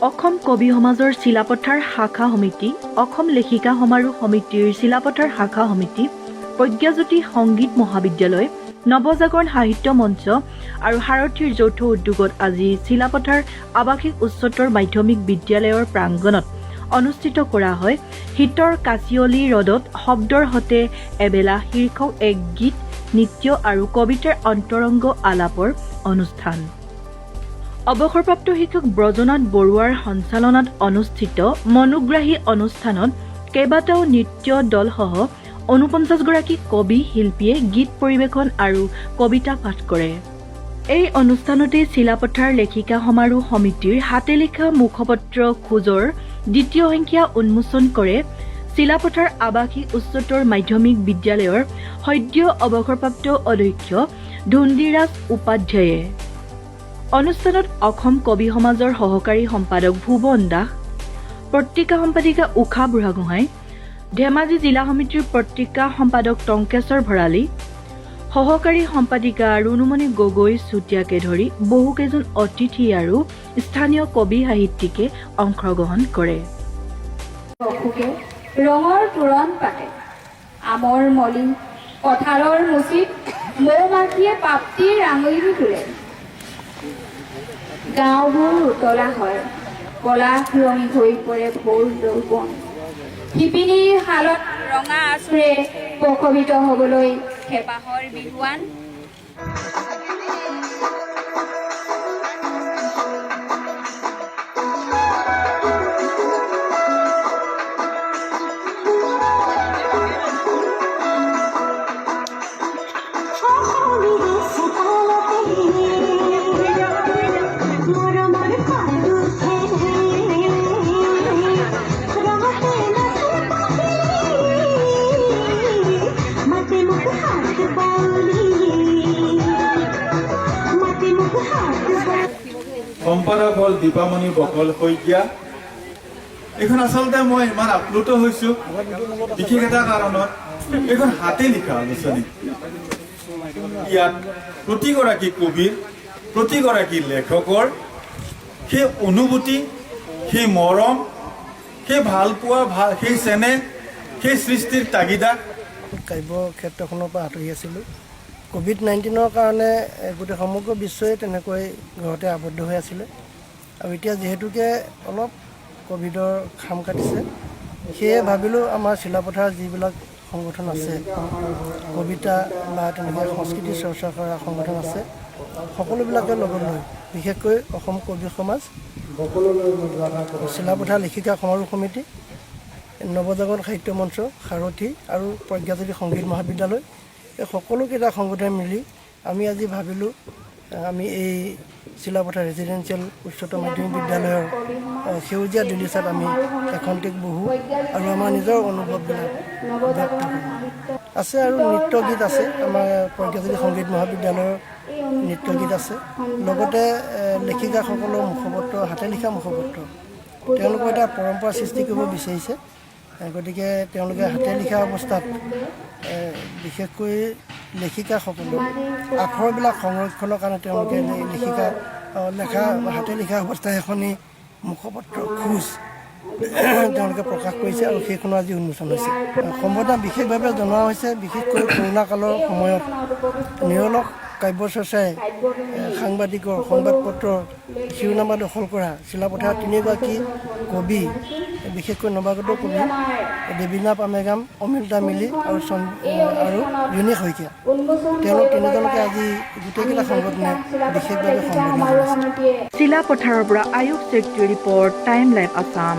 অসম কবি সমাজৰ চিলাপথাৰ শাখা সমিতি, অসম লেখিকা সমাৰোহ সমিতিৰ চিলাপথাৰ শাখা সমিতি, প্ৰজ্ঞাজ্যোতি সংগীত মহাবিদ্যালয়, নৱজাগৰণ সাহিত্য মঞ্চ আৰু সাৰথীৰ যৌথ উদ্যোগত আজি চিলাপথাৰ আৱাসিক উচ্চতৰ মাধ্যমিক বিদ্যালয়ৰ প্ৰাংগণত অনুষ্ঠিত কৰা হয় শীতৰ কাচিয়লি ৰ'দত শব্দৰ সতে এবেলা শীৰ্ষক এক গীত, নৃত্য আৰু কবিতাৰ অন্তৰংগ আলাপৰ অনুষ্ঠান। অৱসৰপ্ৰাপ্ত শিক্ষক ব্ৰজনাথ বৰুৱাৰ সঞ্চালনাত অনুষ্ঠিত মনোগ্ৰাহী অনুষ্ঠানত কেইবাটাও নৃত্য দলসহ ৪৯ গৰাকী কবি শিল্পীয়ে গীত পৰিৱেশন আৰু কবিতা পাঠ কৰে। এই অনুষ্ঠানতে চিলাপথাৰ লেখিকা সমাৰোহ সমিতিৰ হাতে লিখা মুখপত্ৰ খোজৰ দ্বিতীয় সংখ্যা উন্মোচন কৰে চিলাপথাৰ আৱাসিক উচ্চতৰ মাধ্যমিক বিদ্যালয়ৰ সদ্য অৱসৰপ্ৰাপ্ত অধ্যক্ষ ধুন্দিৰাজ উপাধ্যায়ে। অনুষ্ঠানত অসম কবি সমাজৰ সহকাৰী সম্পাদক ভুৱন দাস, পত্ৰিকা সম্পাদিকা উষা বুঢ়াগোহাঁই, ধেমাজি জিলা সমিতিৰ পত্ৰিকা সম্পাদক টংকেশ্বৰ ভৰালী, সহকাৰী সম্পাদিকা ৰুণুমণি গগৈ চুতীয়াকে ধৰি বহুকেইজন অতিথি আৰু স্থানীয় কবি সাহিত্যিকে অংশগ্ৰহণ কৰে। ৰঙৰ তোৰণ পাতে আমৰ মলি পথাৰৰ মুচিত মৌ-মাখিয়ে পাপ্তিৰ আঙুলি তোলে। গাঁওবোৰ উতলা হয়, পলাশ ৰঙি হৈ পৰে ভোৰ যৌৱন। শিপিনীৰ শালত ৰঙা আঁচোৰে প্ৰশোভিত হবলৈ হেঁপাহৰ বিহুৱান। সম্পাদক হ'ল দীপামণি বকল শইকীয়া। এইখন আচলতে মই ইমান আপ্লুত হৈছোঁ বিশেষ এটা কাৰণত, এইখন হাতে লিখা আলোচনী। ইয়াত প্ৰতিগৰাকী কবিৰ, প্ৰতিগৰাকী লেখকৰ সেই অনুভূতি, সেই মৰম, সেই ভালপোৱা, সেই চেনেহ, সেই সৃষ্টিৰ তাগিদা। কাব্য ক্ষেত্ৰখনৰ পৰা আঁতৰি আছিলোঁ। ক'ভিড-19ৰ কাৰণে গোটেই সমগ্ৰ বিশ্বই তেনেকৈ ঘৰতে আবদ্ধ হৈ আছিলে আৰু এতিয়া যিহেতুকে অলপ ক'ভিডৰ খাম কাটিছে, সেয়ে ভাবিলোঁ আমাৰ চিলাপথাৰ যিবিলাক সংগঠন আছে, কবিতা বা তেনেকৈ সংস্কৃতি চৰ্চা কৰা সংগঠন আছে, সকলোবিলাকে লগত লৈ বিশেষকৈ অসম কবি সমাজ, চিলাপথাৰ লেখিকা সমাৰোহ সমিতি, নৱজাগৰণ সাহিত্য মঞ্চ, সাৰথী আৰু প্ৰজ্ঞাজ্যোতি সংগীত মহাবিদ্যালয়, এই সকলোকেইটা সংগঠনে মিলি আমি আজি ভাবিলোঁ আমি এই চিলাপথাৰ ৰেজিডেঞ্চিয়েল উচ্চতৰ মাধ্যমিক বিদ্যালয়ৰ সেউজীয়া দলিচাত আমি এখন্তেক বহোঁ আৰু আমাৰ নিজৰ অনুভৱবিলাক ব্যক্ত কৰোঁ। আছে আৰু নৃত্য গীত আছে, আমাৰ প্ৰজ্ঞাজ্যোতি সংগীত মহাবিদ্যালয়ৰ নৃত্য গীত আছে, লগতে লেখিকাসকলৰ মুখপত্ৰ, হাতে লিখা মুখপত্ৰ। তেওঁলোকৰ এটা পৰম্পৰা সৃষ্টি কৰিব বিচাৰিছে, গতিকে তেওঁলোকে হাতে লিখা অৱস্থাত বিশেষকৈ লেখিকাসকলক আখৰবিলাক সংৰক্ষণৰ কাৰণে তেওঁলোকে হাতে লিখা অৱস্থাত এখনি মুখপত্ৰ খোজ তেওঁলোকে প্ৰকাশ কৰিছে আৰু সেইখনো আজি উন্মোচন হৈছে। সম্বৰ্ধনা বিশেষভাৱে জনোৱা হৈছে, বিশেষকৈ কৰোণা কালৰ সময়ত নিৰলস কাব্য চৰ্চাই সাংবাদিকৰ, সংবাদপত্ৰৰ শিৰোনামা দখল কৰা চিলাপথাৰ তিনিগৰাকী কবি, বিশেষকৈ নৱাগত কবি দেৱীনা পামেগাম, অমিতা মিলি আৰু ৰুণী শইকীয়া, তেওঁলোক তিনিজনকে আজি গোটেইকেইটা সংগঠনে বিশেষভাৱে সম্বোধন কৰিছে। চিলাপথাৰৰ পৰা আয়ুষ চেত্ৰীৰ ৰিপৰ্ট, টাইম লাইভ আছাম।